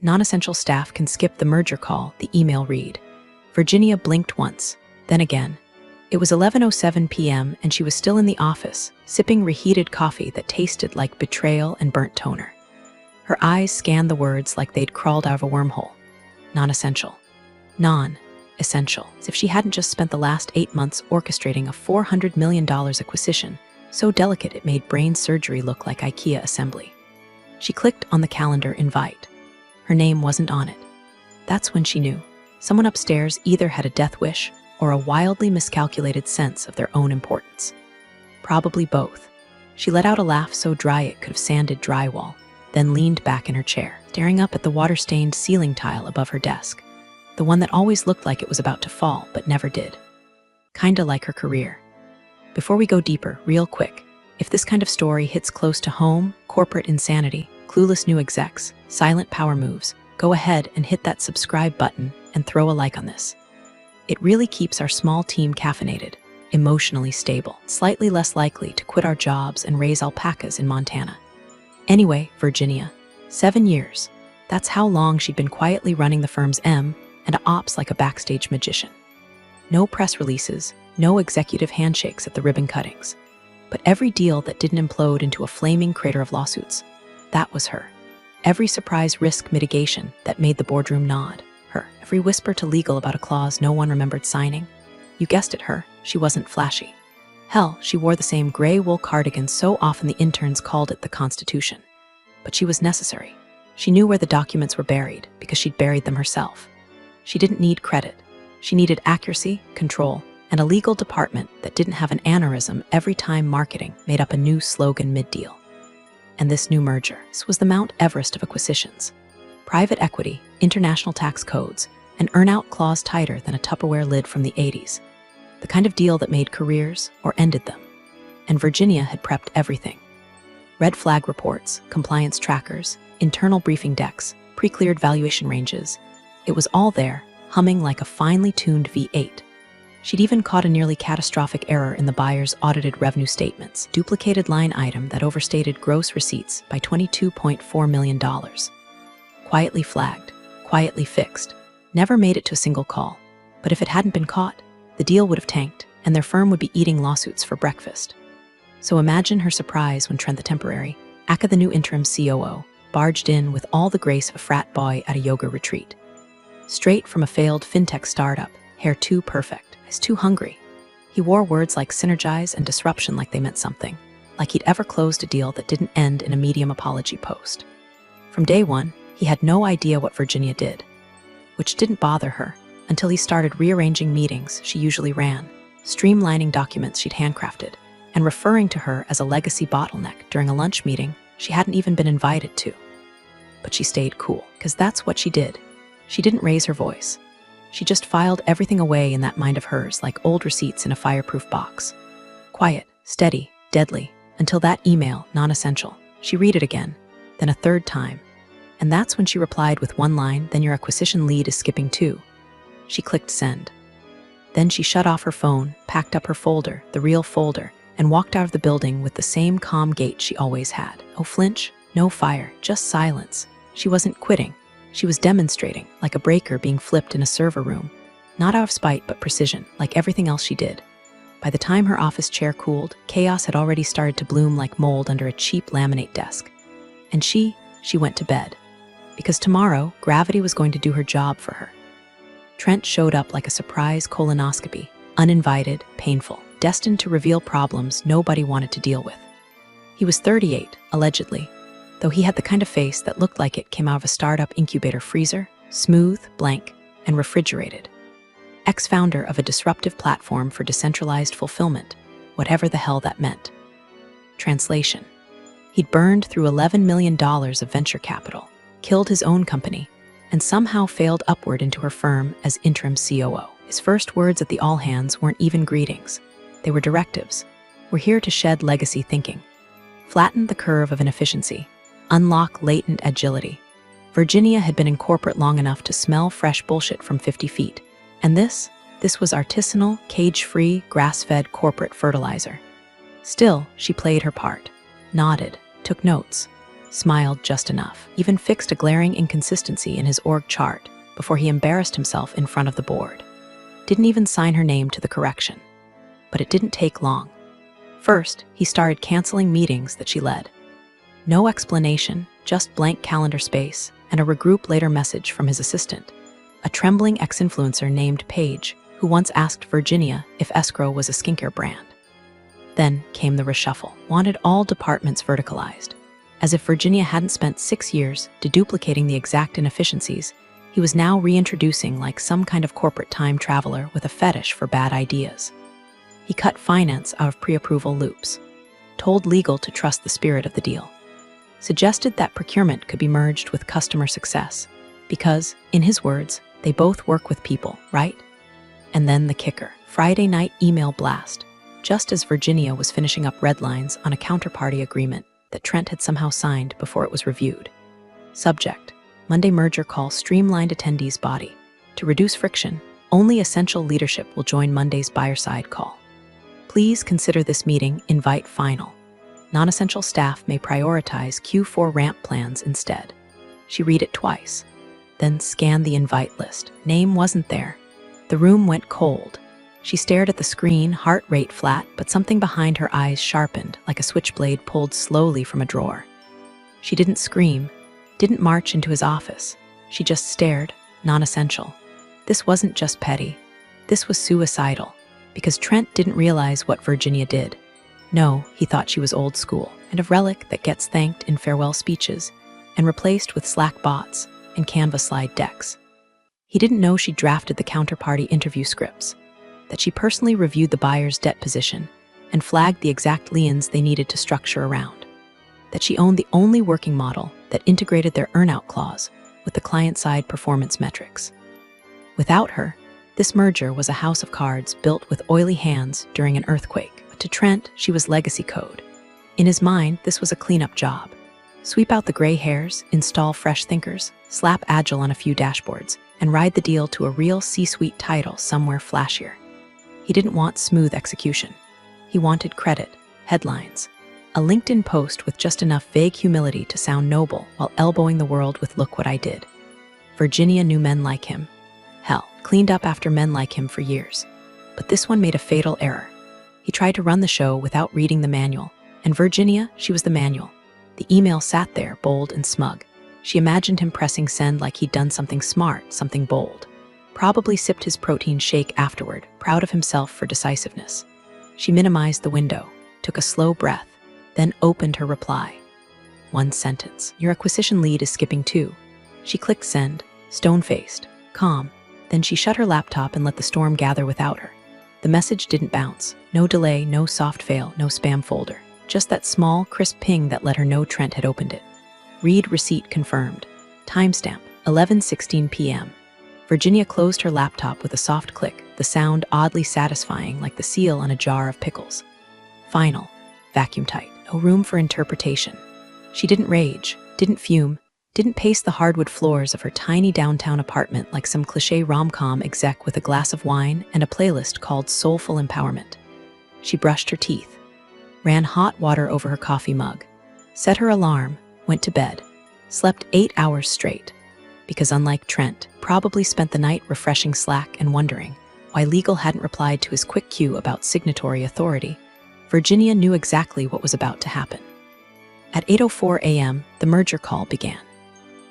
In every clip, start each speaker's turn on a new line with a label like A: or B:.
A: Non-essential staff can skip the merger call, the email read. Virginia blinked once, then again. It was 11:07 p.m. and she was still in the office, sipping reheated coffee that tasted like betrayal and burnt toner. Her eyes scanned the words like they'd crawled out of a wormhole. Non-essential. Non-essential. As if she hadn't just spent the last 8 months orchestrating a $400 million acquisition, so delicate it made brain surgery look like IKEA assembly. She clicked on the calendar invite. Her name wasn't on it. That's when she knew. Someone upstairs either had a death wish or a wildly miscalculated sense of their own importance. Probably both. She let out a laugh so dry it could have sanded drywall, then leaned back in her chair, staring up at the water-stained ceiling tile above her desk, the one that always looked like it was about to fall but never did. Kinda like her career. Before we go deeper, real quick, if this kind of story hits close to home, corporate insanity, clueless new execs, silent power moves, go ahead and hit that subscribe button and throw a like on this. It really keeps our small team caffeinated, emotionally stable, slightly less likely to quit our jobs and raise alpacas in Montana. Anyway, Virginia, 7 years. That's how long she'd been quietly running the firm's M and ops like a backstage magician. No press releases, no executive handshakes at the ribbon cuttings. But every deal that didn't implode into a flaming crater of lawsuits, that was her. Every surprise risk mitigation that made the boardroom nod, her. Every whisper to legal about a clause no one remembered signing. You guessed it, her. She wasn't flashy. Hell, she wore the same gray wool cardigan so often the interns called it the Constitution. But she was necessary. She knew where the documents were buried because she'd buried them herself. She didn't need credit. She needed accuracy, control, and a legal department that didn't have an aneurysm every time marketing made up a new slogan mid-deal. And this new merger, this was the Mount Everest of acquisitions. Private equity, international tax codes, an earn-out clause tighter than a Tupperware lid from the 80s. The kind of deal that made careers or ended them. And Virginia had prepped everything. Red flag reports, compliance trackers, internal briefing decks, pre-cleared valuation ranges. It was all there, humming like a finely tuned V8. She'd even caught a nearly catastrophic error in the buyer's audited revenue statements, duplicated line item that overstated gross receipts by $22.4 million. Quietly flagged, quietly fixed, never made it to a single call. But if it hadn't been caught, the deal would have tanked, and their firm would be eating lawsuits for breakfast. So imagine her surprise when Trent the Temporary, aka the new interim COO, barged in with all the grace of a frat boy at a yoga retreat. Straight from a failed fintech startup, hair too perfect, eyes too hungry. He wore words like synergize and disruption like they meant something, like he'd ever closed a deal that didn't end in a Medium apology post. From day one, he had no idea what Virginia did, which didn't bother her until he started rearranging meetings she usually ran, streamlining documents she'd handcrafted, and referring to her as a legacy bottleneck during a lunch meeting she hadn't even been invited to. But she stayed cool, because that's what she did. She didn't raise her voice. She just filed everything away in that mind of hers like old receipts in a fireproof box. Quiet, steady, deadly, until that email, non-essential. She read it again, then a third time. And that's when she replied with one line, "Then your acquisition lead is skipping too." She clicked send. Then she shut off her phone, packed up her folder, the real folder, and walked out of the building with the same calm gait she always had. No flinch, no fire, just silence. She wasn't quitting. She was demonstrating, like a breaker being flipped in a server room. Not out of spite, but precision, like everything else she did. By the time her office chair cooled, chaos had already started to bloom like mold under a cheap laminate desk. And she went to bed. Because tomorrow, gravity was going to do her job for her. Trent showed up like a surprise colonoscopy, uninvited, painful, destined to reveal problems nobody wanted to deal with. He was 38, allegedly, though he had the kind of face that looked like it came out of a startup incubator freezer, smooth, blank, and refrigerated. Ex-founder of a disruptive platform for decentralized fulfillment, whatever the hell that meant. Translation: he'd burned through $11 million of venture capital, killed his own company, and somehow failed upward into her firm as interim COO. His first words at the all-hands weren't even greetings. They were directives. We're here to shed legacy thinking, flatten the curve of inefficiency, unlock latent agility. Virginia had been in corporate long enough to smell fresh bullshit from 50 feet. And this was artisanal, cage-free, grass-fed corporate fertilizer. Still, she played her part, nodded, took notes. smiled just enough, even fixed a glaring inconsistency in his org chart before he embarrassed himself in front of the board. Didn't even sign her name to the correction. But it didn't take long. First, he started canceling meetings that she led. No explanation, just blank calendar space and a regroup later message from his assistant, a trembling ex-influencer named Paige, who once asked Virginia if escrow was a skincare brand. Then came the reshuffle. Wanted all departments verticalized. As if Virginia hadn't spent 6 years deduplicating the exact inefficiencies, he was now reintroducing like some kind of corporate time traveler with a fetish for bad ideas. He cut finance out of pre-approval loops, told legal to trust the spirit of the deal, suggested that procurement could be merged with customer success, because, in his words, they both work with people, right? And then the kicker, Friday night email blast, just as Virginia was finishing up red lines on a counterparty agreement that Trent had somehow signed before it was reviewed. Subject: Monday merger call streamlined attendees body. To reduce friction, only essential leadership will join Monday's buyer side call. Please consider this meeting invite final. Non-essential staff may prioritize Q4 ramp plans instead. She read it twice, then scanned the invite list. Name wasn't there. The room went cold. She stared at the screen, heart rate flat, but something behind her eyes sharpened, like a switchblade pulled slowly from a drawer. She didn't scream, didn't march into his office. She just stared, non-essential. This wasn't just petty. This was suicidal, because Trent didn't realize what Virginia did. No, he thought she was old school, and a relic that gets thanked in farewell speeches, and replaced with Slack bots and Canva slide decks. He didn't know she drafted the counterparty interview scripts, that she personally reviewed the buyer's debt position and flagged the exact liens they needed to structure around, that she owned the only working model that integrated their earnout clause with the client-side performance metrics. Without her, this merger was a house of cards built with oily hands during an earthquake. But to Trent, she was legacy code. In his mind, this was a cleanup job. Sweep out the gray hairs, install fresh thinkers, slap Agile on a few dashboards, and ride the deal to a real C-suite title somewhere flashier. He didn't want smooth execution. He wanted credit, headlines, a LinkedIn post with just enough vague humility to sound noble while elbowing the world with "look what I did." Virginia knew men like him. Hell, cleaned up after men like him for years. But this one made a fatal error. He tried to run the show without reading the manual, and Virginia, she was the manual. The email sat there, bold and smug. She imagined him pressing send like he'd done something smart, something bold. Probably sipped his protein shake afterward, proud of himself for decisiveness. She minimized the window, took a slow breath, then opened her reply. One sentence. Your acquisition lead is skipping too. She clicked send, stone-faced, calm. Then she shut her laptop and let the storm gather without her. The message didn't bounce. No delay, no soft fail, no spam folder. Just that small, crisp ping that let her know Trent had opened it. Read receipt confirmed. Timestamp, 11:16 p.m. Virginia closed her laptop with a soft click, the sound oddly satisfying like the seal on a jar of pickles. Final. Vacuum tight. No room for interpretation. She didn't rage, didn't fume, didn't pace the hardwood floors of her tiny downtown apartment like some cliché rom-com exec with a glass of wine and a playlist called Soulful Empowerment. She brushed her teeth, ran hot water over her coffee mug, set her alarm, went to bed, slept 8 hours straight, because unlike Trent, probably spent the night refreshing Slack and wondering why legal hadn't replied to his quick cue about signatory authority. Virginia knew exactly what was about to happen. At 8:04 a.m., the merger call began.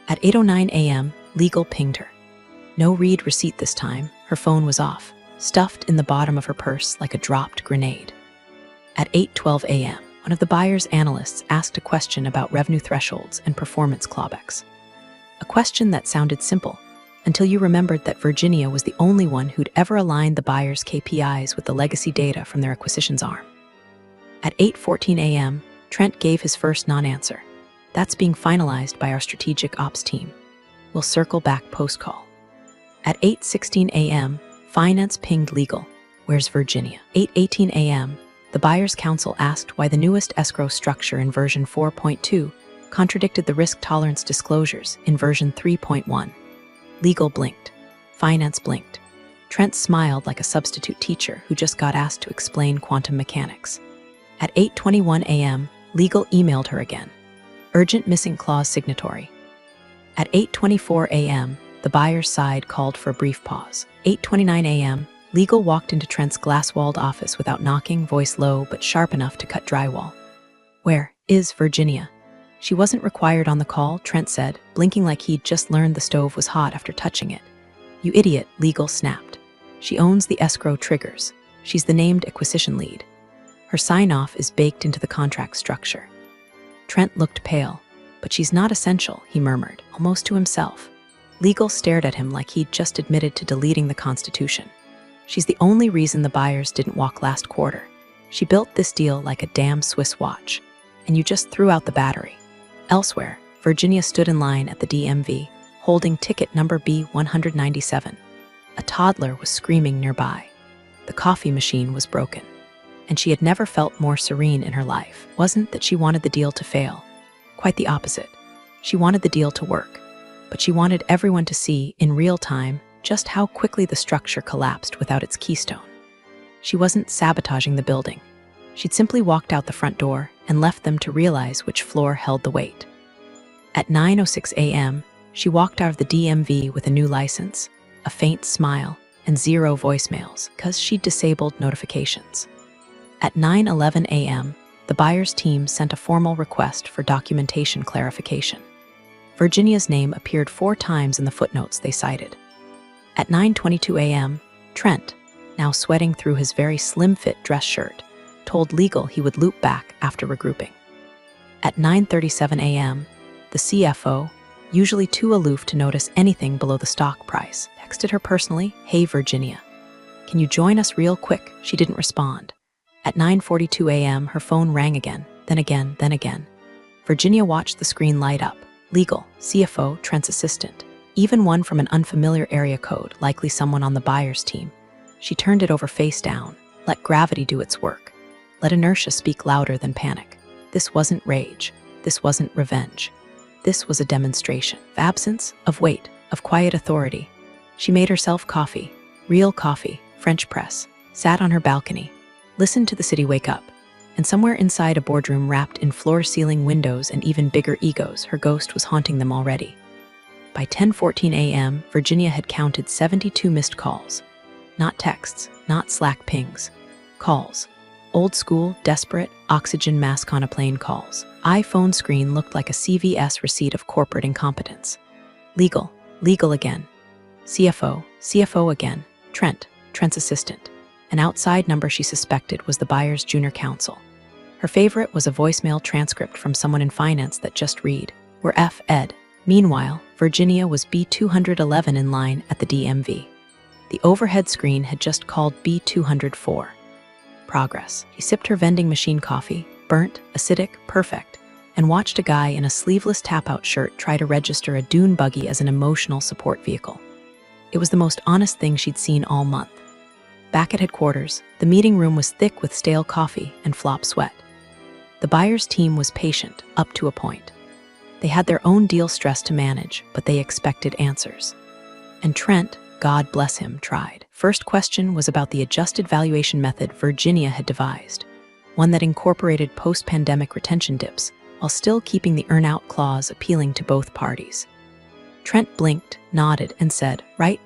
A: At 8:09 a.m., legal pinged her. No read receipt this time. Her phone was off, stuffed in the bottom of her purse like a dropped grenade. At 8:12 a.m., one of the buyer's analysts asked a question about revenue thresholds and performance clawbacks. A question that sounded simple, until you remembered that Virginia was the only one who'd ever aligned the buyer's KPIs with the legacy data from their acquisitions arm. At 8:14 a.m., Trent gave his first non-answer. That's being finalized by our strategic ops team. We'll circle back post-call. At 8:16 a.m., finance pinged legal. Where's Virginia? 8:18 a.m., the buyer's counsel asked why the newest escrow structure in version 4.2 contradicted the risk tolerance disclosures in version 3.1. Legal blinked. Finance blinked. Trent smiled like a substitute teacher who just got asked to explain quantum mechanics. At 8:21 a.m., legal emailed her again. urgent missing clause signatory. At 8:24 a.m., the buyer's side called for a brief pause. 8:29 a.m., legal walked into Trent's glass-walled office without knocking, voice low but sharp enough to cut drywall. "Where is Virginia?" "She wasn't required on the call," Trent said, blinking like he'd just learned the stove was hot after touching it. "You idiot," legal snapped. "She owns the escrow triggers. She's the named acquisition lead. Her sign-off is baked into the contract structure." Trent looked pale. "But she's not essential," he murmured, almost to himself. Legal stared at him like he'd just admitted to deleting the Constitution. "She's the only reason the buyers didn't walk last quarter. She built this deal like a damn Swiss watch. And you just threw out the battery." Elsewhere, Virginia stood in line at the DMV, holding ticket number B197. A toddler was screaming nearby. The coffee machine was broken. And she had never felt more serene in her life. It wasn't that she wanted the deal to fail. Quite the opposite. She wanted the deal to work. But she wanted everyone to see, in real time, just how quickly the structure collapsed without its keystone. She wasn't sabotaging the building. She'd simply walked out the front door and left them to realize which floor held the weight. At 9:06 a.m., she walked out of the DMV with a new license, a faint smile, and 0 voicemails, because she'd disabled notifications. At 9:11 a.m., the buyer's team sent a formal request for documentation clarification. Virginia's name appeared 4 times in the footnotes they cited. At 9:22 a.m., Trent, now sweating through his very slim-fit dress shirt, told legal he would loop back after regrouping. At 9:37 a.m., the CFO, usually too aloof to notice anything below the stock price, texted her personally, "Hey Virginia, can you join us real quick?" She didn't respond. At 9:42 a.m., her phone rang again, then again, then again. Virginia watched the screen light up. Legal, CFO, Trent's assistant, even one from an unfamiliar area code, likely someone on the buyer's team. She turned it over face down. Let gravity do its work. Let inertia speak louder than panic. This wasn't rage. This wasn't revenge. This was a demonstration of absence, of weight, of quiet authority. She made herself coffee, real coffee, French press, sat on her balcony, listened to the city wake up, and somewhere inside a boardroom wrapped in floor-ceiling windows and even bigger egos, her ghost was haunting them already. By 10:14 a.m., Virginia had counted 72 missed calls. Not texts, not Slack pings. Calls. Old school, desperate, oxygen mask on a plane calls. iPhone screen looked like a CVS receipt of corporate incompetence. Legal, legal again. CFO, CFO again. Trent's assistant. An outside number she suspected was the buyer's junior counsel. Her favorite was a voicemail transcript from someone in finance that just read, "We're F. Ed." Meanwhile, Virginia was B211 in line at the DMV. The overhead screen had just called B204. Progress. She sipped her vending machine coffee, burnt, acidic, perfect, and watched a guy in a sleeveless tap-out shirt try to register a dune buggy as an emotional support vehicle. It was the most honest thing she'd seen all month. Back at headquarters, the meeting room was thick with stale coffee and flop sweat. The buyer's team was patient, up to a point. They had their own deal stress to manage, but they expected answers. And Trent, God bless him, tried. First question was about the adjusted valuation method Virginia had devised, one that incorporated post-pandemic retention dips, while still keeping the earn-out clause appealing to both parties. Trent blinked, nodded, and said, right,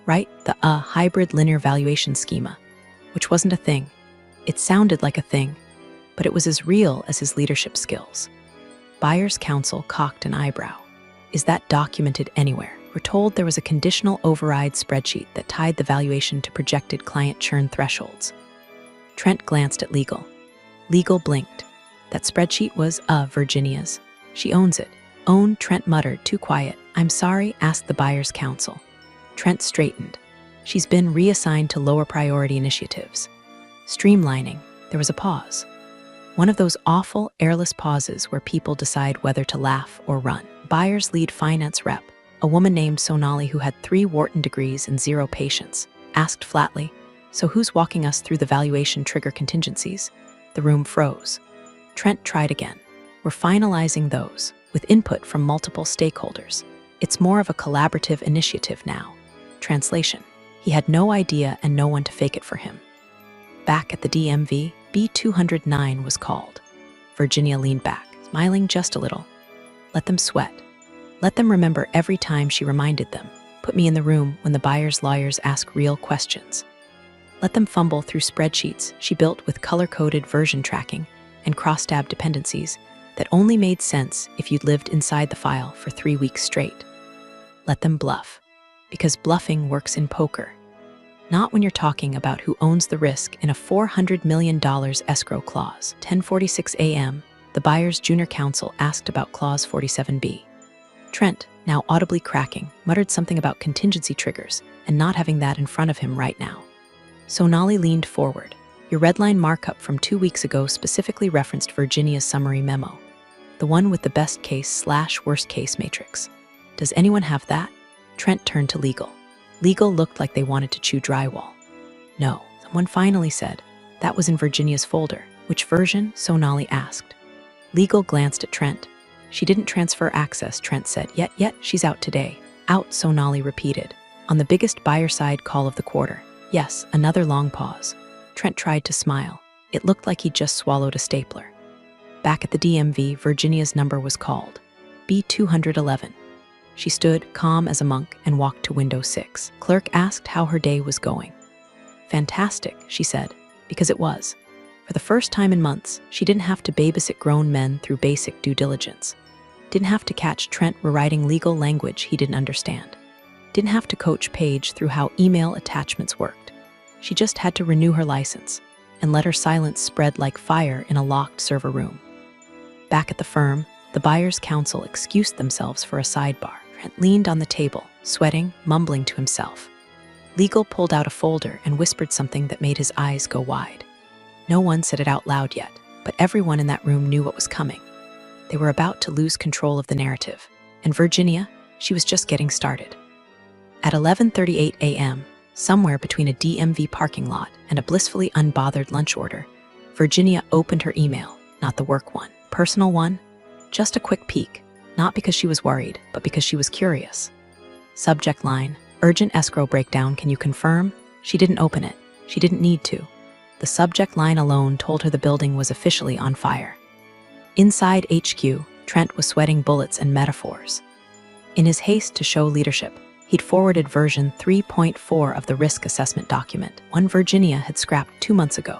A: the hybrid linear valuation schema, which wasn't a thing. It sounded like a thing, but it was as real as his leadership skills. Buyer's counsel cocked an eyebrow. Is that documented anywhere? We're told there was a conditional override spreadsheet that tied the valuation to projected client churn thresholds. Trent glanced at legal. Legal blinked. That spreadsheet was Virginia's. She owns it. Own, Trent muttered, too quiet. I'm sorry, asked the buyer's counsel. Trent straightened. She's been reassigned to lower priority initiatives. Streamlining. There was a pause. One of those awful, airless pauses where people decide whether to laugh or run. Buyer's lead finance rep, a woman named Sonali who had 3 Wharton degrees and 0 patience, asked flatly, "So who's walking us through the valuation trigger contingencies?" The room froze. Trent tried again. "We're finalizing those, with input from multiple stakeholders. It's more of a collaborative initiative now." Translation. He had no idea and no one to fake it for him. Back at the DMV, B209 was called. Virginia leaned back, smiling just a little. Let them sweat. Let them remember every time she reminded them. Put me in the room when the buyer's lawyers ask real questions. Let them fumble through spreadsheets she built with color-coded version tracking and cross-tab dependencies that only made sense if you'd lived inside the file for 3 weeks straight. Let them bluff, because bluffing works in poker. Not when you're talking about who owns the risk in a $400 million escrow clause. 10:46 a.m., the buyer's junior counsel asked about Clause 47B. Trent, now audibly cracking, muttered something about contingency triggers and not having that in front of him right now. Sonali leaned forward. Your redline markup from 2 weeks ago specifically referenced Virginia's summary memo, the one with the best case/worst case matrix. Does anyone have that? Trent turned to legal. Legal looked like they wanted to chew drywall. No, someone finally said. That was in Virginia's folder. Which version? Sonali asked. Legal glanced at Trent. She didn't transfer access, Trent said. Yet, she's out today. Out, Sonali repeated. On the biggest buyer-side call of the quarter. Yes, another long pause. Trent tried to smile. It looked like he'd just swallowed a stapler. Back at the DMV, Virginia's number was called. B211. She stood, calm as a monk, and walked to window 6. Clerk asked how her day was going. Fantastic, she said, because it was. For the first time in months, she didn't have to babysit grown men through basic due diligence. Didn't have to catch Trent rewriting legal language he didn't understand. Didn't have to coach Paige through how email attachments worked. She just had to renew her license and let her silence spread like fire in a locked server room. Back at the firm, the buyer's counsel excused themselves for a sidebar. Trent leaned on the table, sweating, mumbling to himself. Legal pulled out a folder and whispered something that made his eyes go wide. No one said it out loud yet, but everyone in that room knew what was coming. They were about to lose control of the narrative, and Virginia, she was just getting started. At 11:38 a.m., somewhere between a DMV parking lot and a blissfully unbothered lunch order, Virginia opened her email, not the work one, personal one, just a quick peek, not because she was worried, but because she was curious. Subject line, urgent escrow breakdown, can you confirm? She didn't open it. She didn't need to. The subject line alone told her the building was officially on fire. Inside HQ, Trent was sweating bullets and metaphors. In his haste to show leadership, he'd forwarded version 3.4 of the risk assessment document, one Virginia had scrapped 2 months ago,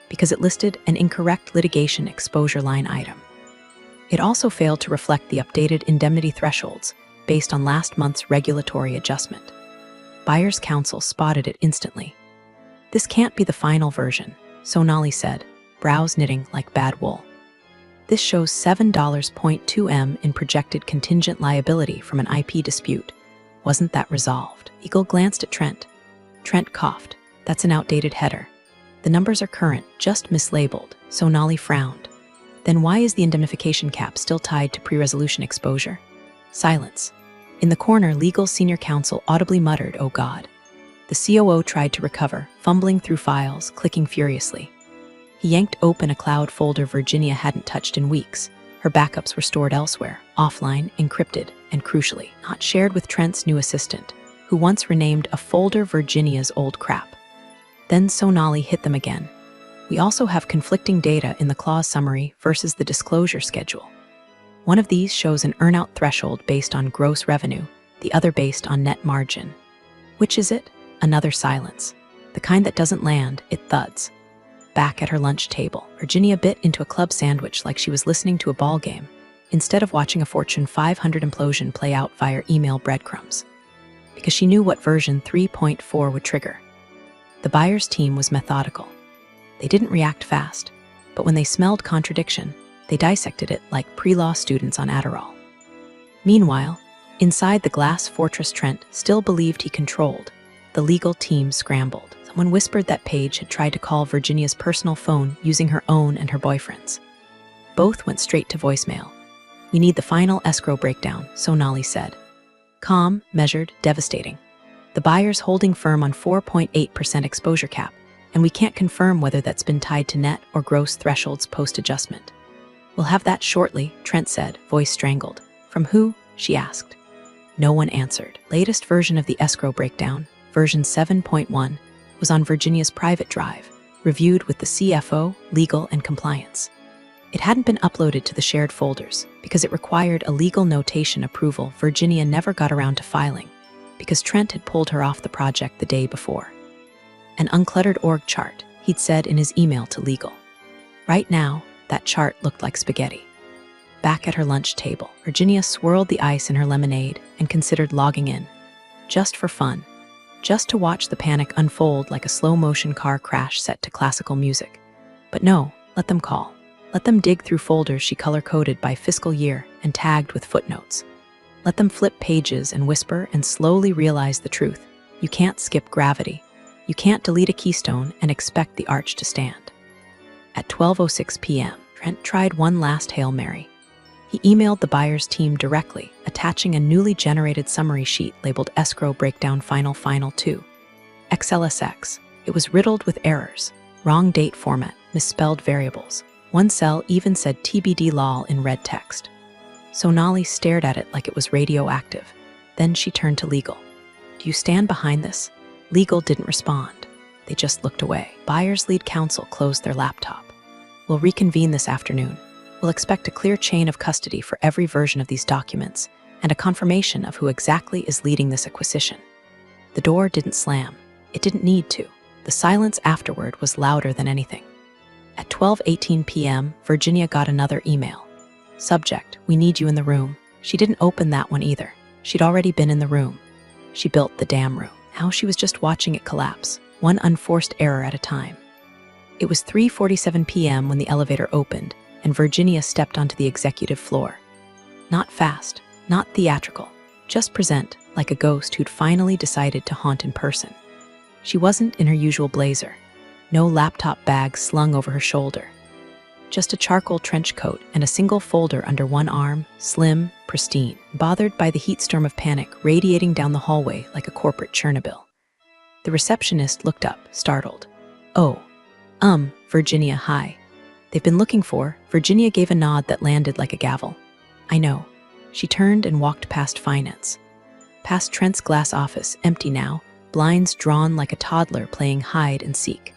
A: because it listed an incorrect litigation exposure line item. It also failed to reflect the updated indemnity thresholds based on last month's regulatory adjustment. Buyer's counsel spotted it instantly. This can't be the final version, Sonali said, brows knitting like bad wool. This shows $7.2 million in projected contingent liability from an IP dispute. Wasn't that resolved? Eagle glanced at Trent. Trent coughed. That's an outdated header. The numbers are current, just mislabeled. Sonali frowned. Then why is the indemnification cap still tied to pre-resolution exposure? Silence. In the corner, legal senior counsel audibly muttered, "Oh God." The COO tried to recover, fumbling through files, clicking furiously. He yanked open a cloud folder Virginia hadn't touched in weeks. Her backups were stored elsewhere, offline, encrypted, and crucially, not shared with Trent's new assistant, who once renamed a folder Virginia's old crap. Then Sonali hit them again. We also have conflicting data in the clause summary versus the disclosure schedule. One of these shows an earnout threshold based on gross revenue, the other based on net margin. Which is it? Another silence. The kind that doesn't land, it thuds. Back at her lunch table, Virginia bit into a club sandwich like she was listening to a ball game, instead of watching a Fortune 500 implosion play out via email breadcrumbs. Because she knew what version 3.4 would trigger. The buyer's team was methodical. They didn't react fast, but when they smelled contradiction, they dissected it like pre-law students on Adderall. Meanwhile, inside the glass fortress Trent still believed he controlled, the legal team scrambled. Someone whispered that Paige had tried to call Virginia's personal phone using her own and her boyfriend's. Both went straight to voicemail. We need the final escrow breakdown, Sonali said. Calm, measured, devastating. The buyer's holding firm on 4.8% exposure cap, and we can't confirm whether that's been tied to net or gross thresholds post-adjustment. We'll have that shortly, Trent said, voice strangled. From who? She asked. No one answered. Latest version of the escrow breakdown, version 7.1, was on Virginia's private drive, reviewed with the CFO, legal, and compliance. It hadn't been uploaded to the shared folders because it required a legal notation approval Virginia never got around to filing because Trent had pulled her off the project the day before. An uncluttered org chart, he'd said in his email to legal. Right now, that chart looked like spaghetti. Back at her lunch table, Virginia swirled the ice in her lemonade and considered logging in. Just for fun. Just to watch the panic unfold like a slow-motion car crash set to classical music. But no, let them call. Let them dig through folders she color-coded by fiscal year and tagged with footnotes. Let them flip pages and whisper and slowly realize the truth. You can't skip gravity. You can't delete a keystone and expect the arch to stand. At 12:06 p.m., Trent tried one last Hail Mary. He emailed the buyer's team directly, attaching a newly generated summary sheet labeled Escrow Breakdown Final 2. XLSX. It was riddled with errors, wrong date format, misspelled variables. One cell even said TBD lol in red text. Sonali stared at it like it was radioactive. Then she turned to legal. Do you stand behind this? Legal didn't respond. They just looked away. Buyer's lead counsel closed their laptop. We'll reconvene this afternoon. We'll expect a clear chain of custody for every version of these documents and a confirmation of who exactly is leading this acquisition. The door didn't slam. It didn't need to. The silence afterward was louder than anything. At 12:18 p.m., Virginia got another email. Subject, we need you in the room. She didn't open that one either. She'd already been in the room. She built the damn room. Now she was just watching it collapse, one unforced error at a time. It was 3:47 p.m. when the elevator opened, and Virginia stepped onto the executive floor. Not fast, not theatrical, just present, like a ghost who'd finally decided to haunt in person. She wasn't in her usual blazer, no laptop bag slung over her shoulder. Just a charcoal trench coat and a single folder under one arm, slim, pristine, bothered by the heat storm of panic radiating down the hallway like a corporate Chernobyl. The receptionist looked up, startled. Oh, Virginia, hi. They've been looking for. Virginia gave a nod that landed like a gavel. I know. She turned and walked past finance. Past Trent's glass office, empty now, blinds drawn like a toddler playing hide and seek.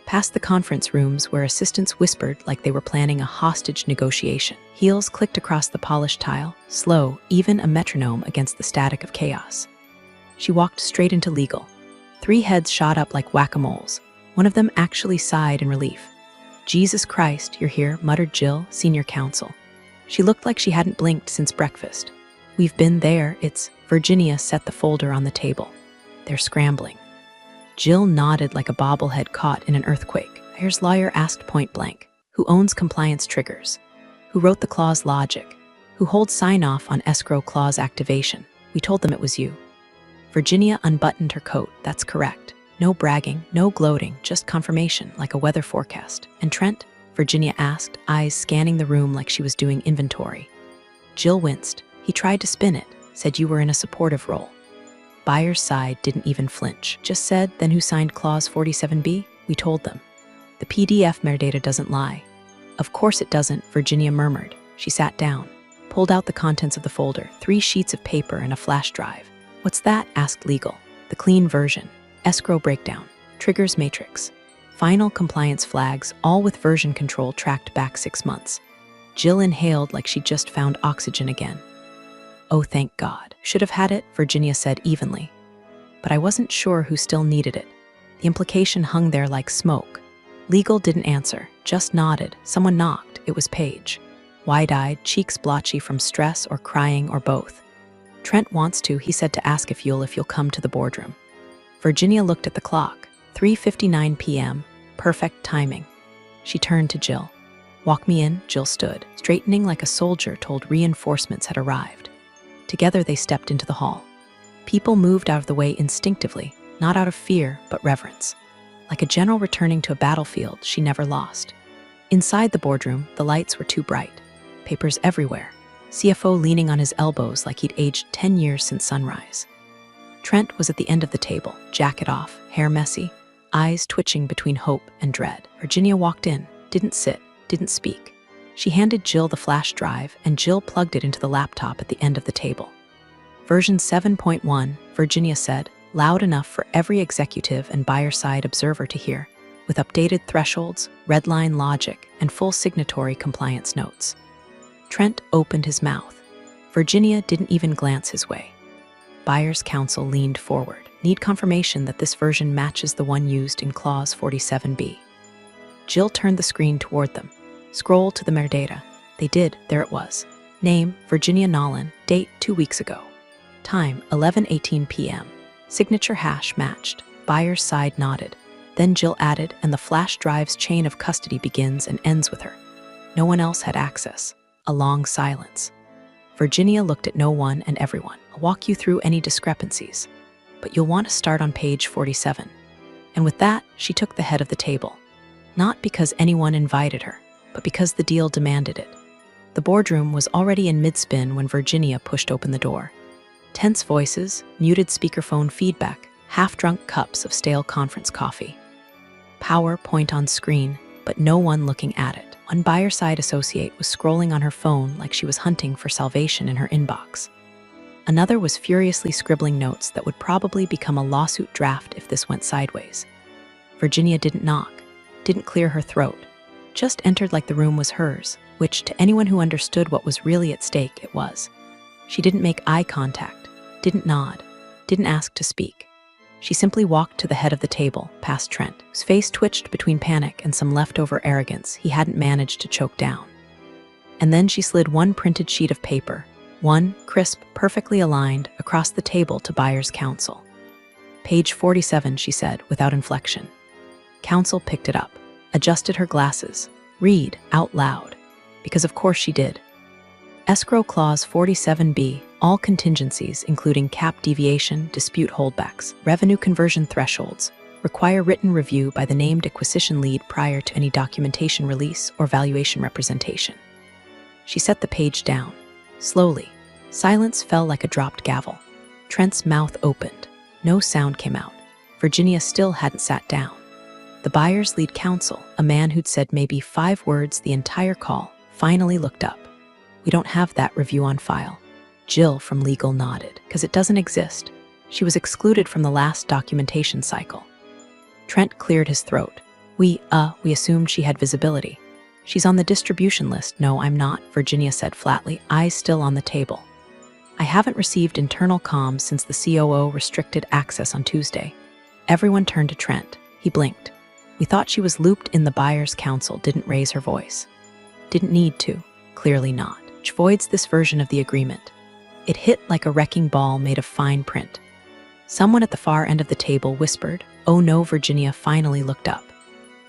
A: Past the conference rooms where assistants whispered like they were planning a hostage negotiation. Heels clicked across the polished tile, slow, even a metronome against the static of chaos. She walked straight into legal. 3 heads shot up like whack-a-moles. One of them actually sighed in relief. Jesus Christ, you're here, muttered Jill, senior counsel. She looked like she hadn't blinked since breakfast. We've been there, it's... Virginia set the folder on the table. They're scrambling. Jill nodded like a bobblehead caught in an earthquake. Buyer's lawyer asked point blank, who owns compliance triggers? Who wrote the clause logic? Who holds sign-off on escrow clause activation? We told them it was you. Virginia unbuttoned her coat, that's correct. No bragging, no gloating, just confirmation, like a weather forecast. And Trent? Virginia asked, eyes scanning the room like she was doing inventory. Jill winced. He tried to spin it, said you were in a supportive role. Buyer's side didn't even flinch. Just said, then who signed clause 47B? We told them. The PDF metadata doesn't lie. Of course it doesn't, Virginia murmured. She sat down, pulled out the contents of the folder, 3 sheets of paper and a flash drive. What's that? Asked legal. The clean version. Escrow breakdown. Triggers matrix. Final compliance flags, all with version control tracked back 6 months. Jill inhaled like she'd just found oxygen again. Oh, thank God. Should have had it, Virginia said evenly. But I wasn't sure who still needed it. The implication hung there like smoke. Legal didn't answer, just nodded. Someone knocked. It was Paige. Wide-eyed, cheeks blotchy from stress or crying or both. Trent wants to, he said to ask if you'll come to the boardroom. Virginia looked at the clock. 3:59 p.m. Perfect timing. She turned to Jill. Walk me in, Jill stood, straightening like a soldier told reinforcements had arrived. Together they stepped into the hall. People moved out of the way instinctively, not out of fear, but reverence. Like a general returning to a battlefield she never lost. Inside the boardroom, the lights were too bright. Papers everywhere. CFO leaning on his elbows like he'd aged 10 years since sunrise. Trent was at the end of the table, jacket off, hair messy, eyes twitching between hope and dread. Virginia walked in, didn't sit, didn't speak. She handed Jill the flash drive, and Jill plugged it into the laptop at the end of the table. Version 7.1, Virginia said, loud enough for every executive and buyer-side observer to hear. with updated thresholds, redline logic, and full signatory compliance notes. Trent opened his mouth. Virginia didn't even glance his way. Buyer's counsel leaned forward. Need confirmation that this version matches the one used in Clause 47B. Jill turned the screen toward them. Scroll to the metadata. They did. There it was. Name, Virginia Nolan. Date, 2 weeks ago. Time, 11:18 p.m. Signature hash matched. Buyer's side nodded. Then Jill added, and the flash drive's chain of custody begins and ends with her. No one else had access. A long silence. Virginia looked at no one and everyone. I'll walk you through any discrepancies, but you'll want to start on page 47. And with that, she took the head of the table. Not because anyone invited her, but because the deal demanded it. The boardroom was already in mid-spin when Virginia pushed open the door. Tense voices, muted speakerphone feedback, half-drunk cups of stale conference coffee. PowerPoint on screen, but no one looking at it. One buyer-side associate was scrolling on her phone like she was hunting for salvation in her inbox. Another was furiously scribbling notes that would probably become a lawsuit draft if this went sideways. Virginia didn't knock, didn't clear her throat, just entered like the room was hers, which to anyone who understood what was really at stake, it was. She didn't make eye contact, didn't nod, didn't ask to speak. She simply walked to the head of the table, past Trent, whose face twitched between panic and some leftover arrogance he hadn't managed to choke down. And then she slid one printed sheet of paper, one, crisp, perfectly aligned, across the table to buyer's counsel. Page 47, she said, without inflection. Counsel picked it up, adjusted her glasses, read out loud, because of course she did. Escrow Clause 47B, all contingencies, including cap deviation, dispute holdbacks, revenue conversion thresholds, require written review by the named acquisition lead prior to any documentation release or valuation representation. She set the page down. Slowly, silence fell like a dropped gavel. Trent's mouth opened. No sound came out. Virginia still hadn't sat down. The buyer's lead counsel, a man who'd said maybe 5 words the entire call, finally looked up. We don't have that review on file. Jill from legal nodded, because it doesn't exist. She was excluded from the last documentation cycle. Trent cleared his throat. We assumed she had visibility. She's on the distribution list. No, I'm not, Virginia said flatly, eyes still on the table. I haven't received internal comms since the COO restricted access on Tuesday. Everyone turned to Trent. He blinked. We thought she was looped in. The buyer's counsel didn't raise her voice. Didn't need to. Clearly not. Which voids this version of the agreement. It hit like a wrecking ball made of fine print. Someone at the far end of the table whispered, "Oh no." Virginia finally looked up.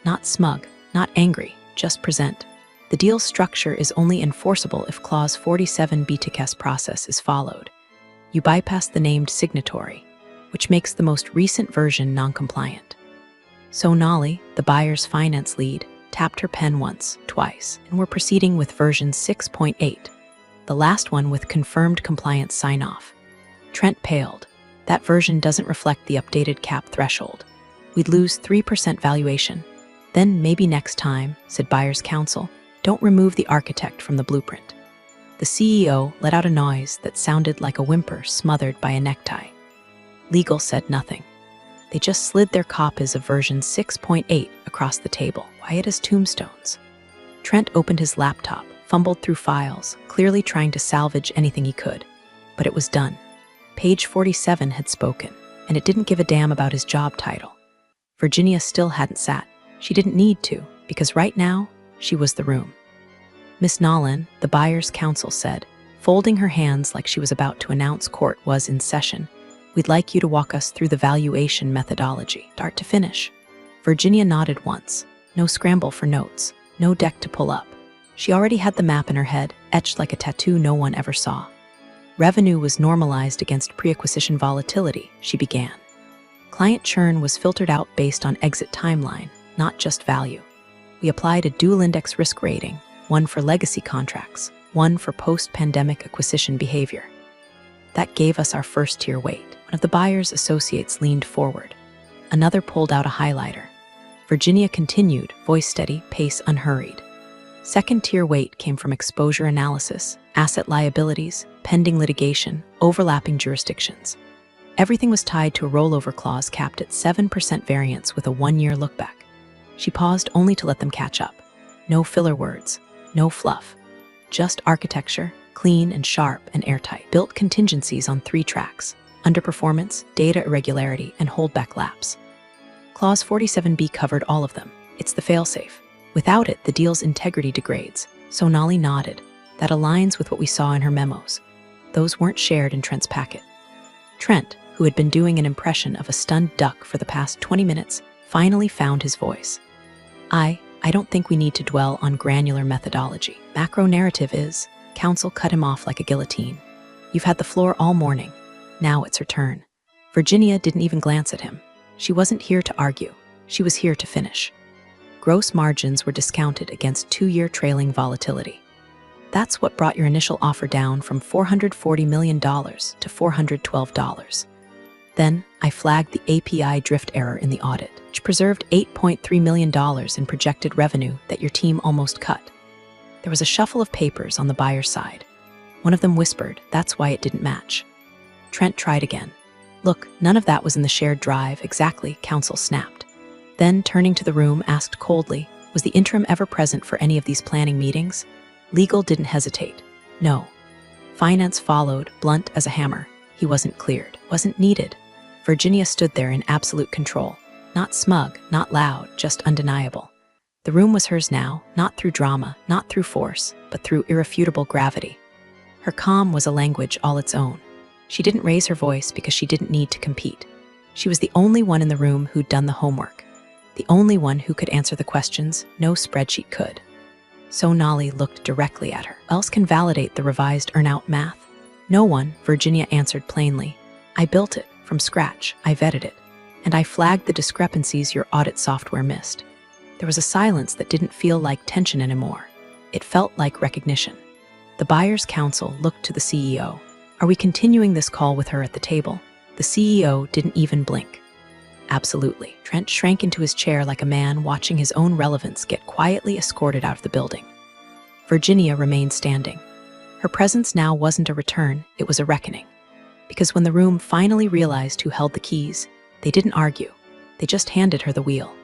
A: Not smug, not angry, just present. The deal's structure is only enforceable if Clause 47B TKS process is followed. You bypass the named signatory, which makes the most recent version non-compliant. So Nolly, the buyer's finance lead, tapped her pen once, twice, and we're proceeding with version 6.8, the last one with confirmed compliance sign-off. Trent paled. That version doesn't reflect the updated cap threshold. We'd lose 3% valuation. Then maybe next time, said buyer's counsel, don't remove the architect from the blueprint. The CEO let out a noise that sounded like a whimper smothered by a necktie. Legal said nothing. They just slid their copies of version 6.8 across the table, quiet as tombstones. Trent opened his laptop, fumbled through files, clearly trying to salvage anything he could. But it was done. Page 47 had spoken, and it didn't give a damn about his job title. Virginia still hadn't sat. She didn't need to, because right now, she was the room. Miss Nolan, the buyer's counsel said, folding her hands like she was about to announce court was in session, we'd like you to walk us through the valuation methodology, start to finish. Virginia nodded once. No scramble for notes, no deck to pull up. She already had the map in her head, etched like a tattoo no one ever saw. Revenue was normalized against pre-acquisition volatility, she began. Client churn was filtered out based on exit timeline, not just value. We applied a dual index risk rating, one for legacy contracts, one for post-pandemic acquisition behavior. That gave us our first-tier weight. One of the buyer's associates leaned forward. Another pulled out a highlighter. Virginia continued, voice steady, pace unhurried. Second-tier weight came from exposure analysis, asset liabilities, pending litigation, overlapping jurisdictions. Everything was tied to a rollover clause capped at 7% variance with a 1-year lookback. She paused only to let them catch up. No filler words, no fluff. Just architecture, clean and sharp and airtight. Built contingencies on 3 tracks: underperformance, data irregularity, and holdback lapse. Clause 47B covered all of them. It's the failsafe. Without it, the deal's integrity degrades. Sonali nodded. That aligns with what we saw in her memos. Those weren't shared in Trent's packet. Trent, who had been doing an impression of a stunned duck for the past 20 minutes, finally found his voice. I don't think we need to dwell on granular methodology. Macro narrative is, counsel cut him off like a guillotine. You've had the floor all morning. Now it's her turn. Virginia didn't even glance at him. She wasn't here to argue. She was here to finish. Gross margins were discounted against 2-year trailing volatility. That's what brought your initial offer down from $440 million to $412. Then, I flagged the API drift error in the audit, which preserved $8.3 million in projected revenue that your team almost cut. There was a shuffle of papers on the buyer's side. One of them whispered, that's why it didn't match. Trent tried again. Look, none of that was in the shared drive, exactly, counsel snapped. Then, turning to the room, asked coldly, was the interim ever present for any of these planning meetings? Legal didn't hesitate. No. Finance followed, blunt as a hammer. He wasn't cleared, wasn't needed. Virginia stood there in absolute control. Not smug, not loud, just undeniable. The room was hers now, not through drama, not through force, but through irrefutable gravity. Her calm was a language all its own. She didn't raise her voice because she didn't need to compete. She was the only one in the room who'd done the homework. The only one who could answer the questions no spreadsheet could. Sonali looked directly at her. Who else can validate the revised earn-out math? No one, Virginia answered plainly. I built it, from scratch, I vetted it, and I flagged the discrepancies your audit software missed. There was a silence that didn't feel like tension anymore. It felt like recognition. The buyer's counsel looked to the CEO. Are we continuing this call with her at the table? The CEO didn't even blink. Absolutely. Trent shrank into his chair like a man watching his own relevance get quietly escorted out of the building. Virginia remained standing. Her presence now wasn't a return, it was a reckoning. Because when the room finally realized who held the keys, they didn't argue. They just handed her the wheel.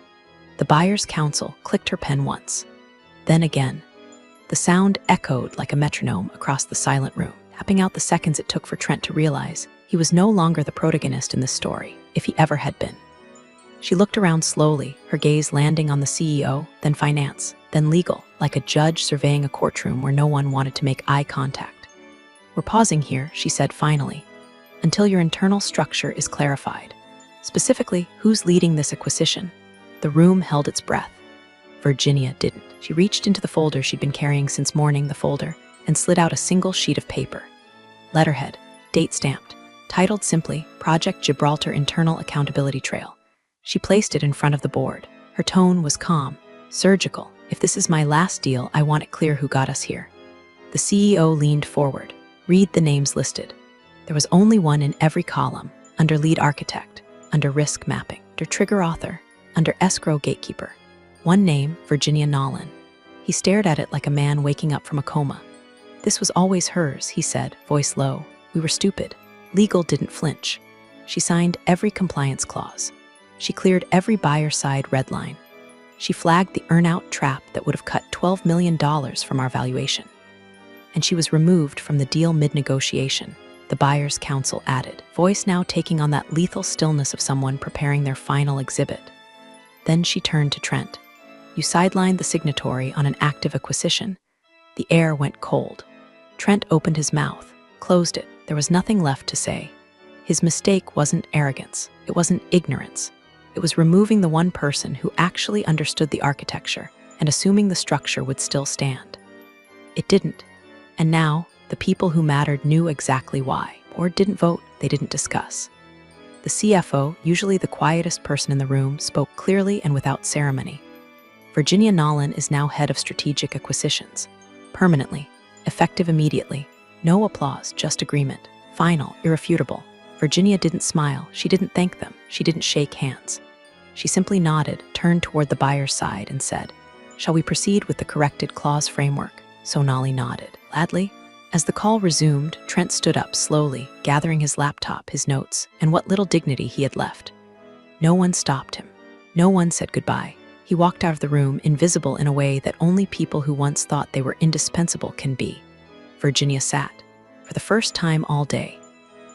A: The buyer's counsel clicked her pen once. Then again. The sound echoed like a metronome across the silent room, tapping out the seconds it took for Trent to realize he was no longer the protagonist in this story, if he ever had been. She looked around slowly, her gaze landing on the CEO, then finance, then legal, like a judge surveying a courtroom where no one wanted to make eye contact. We're pausing here, she said finally, until your internal structure is clarified. Specifically, who's leading this acquisition? The room held its breath. Virginia didn't. She reached into the folder she'd been carrying since morning, the folder, and slid out a single sheet of paper. Letterhead, date stamped, titled simply, Project Gibraltar Internal Accountability Trail. She placed it in front of the board. Her tone was calm, surgical. If this is my last deal, I want it clear who got us here. The CEO leaned forward. Read the names listed. There was only one in every column, under lead architect, under risk mapping, under trigger author, under escrow gatekeeper. One name, Virginia Nolan. He stared at it like a man waking up from a coma. This was always hers, he said, voice low. We were stupid. Legal didn't flinch. She signed every compliance clause. She cleared every buyer side red line. She flagged the earn-out trap that would have cut $12 million from our valuation. And she was removed from the deal mid-negotiation, the buyer's counsel added, voice now taking on that lethal stillness of someone preparing their final exhibit. Then she turned to Trent. You sidelined the signatory on an active acquisition. The air went cold. Trent opened his mouth, closed it. There was nothing left to say. His mistake wasn't arrogance. It wasn't ignorance. It was removing the one person who actually understood the architecture and assuming the structure would still stand. It didn't. And now, the people who mattered knew exactly why, or didn't vote, they didn't discuss. The CFO, usually the quietest person in the room, spoke clearly and without ceremony. Virginia Nolan is now head of strategic acquisitions. Permanently. Effective immediately. No applause, just agreement. Final, irrefutable. Virginia didn't smile. She didn't thank them. She didn't shake hands. She simply nodded, turned toward the buyer's side, and said, Shall we proceed with the corrected clause framework? Sonali nodded. Gladly. As the call resumed, Trent stood up slowly, gathering his laptop, his notes, and what little dignity he had left. No one stopped him. No one said goodbye. He walked out of the room, invisible in a way that only people who once thought they were indispensable can be. Virginia sat, for the first time all day.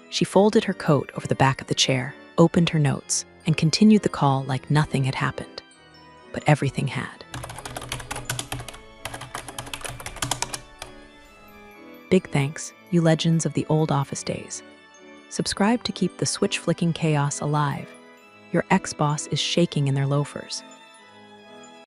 A: She folded her coat over the back of the chair, opened her notes, and continued the call like nothing had happened. But everything had. Big thanks, you legends of the old office days. Subscribe to keep the switch-flicking chaos alive. Your ex-boss is shaking in their loafers.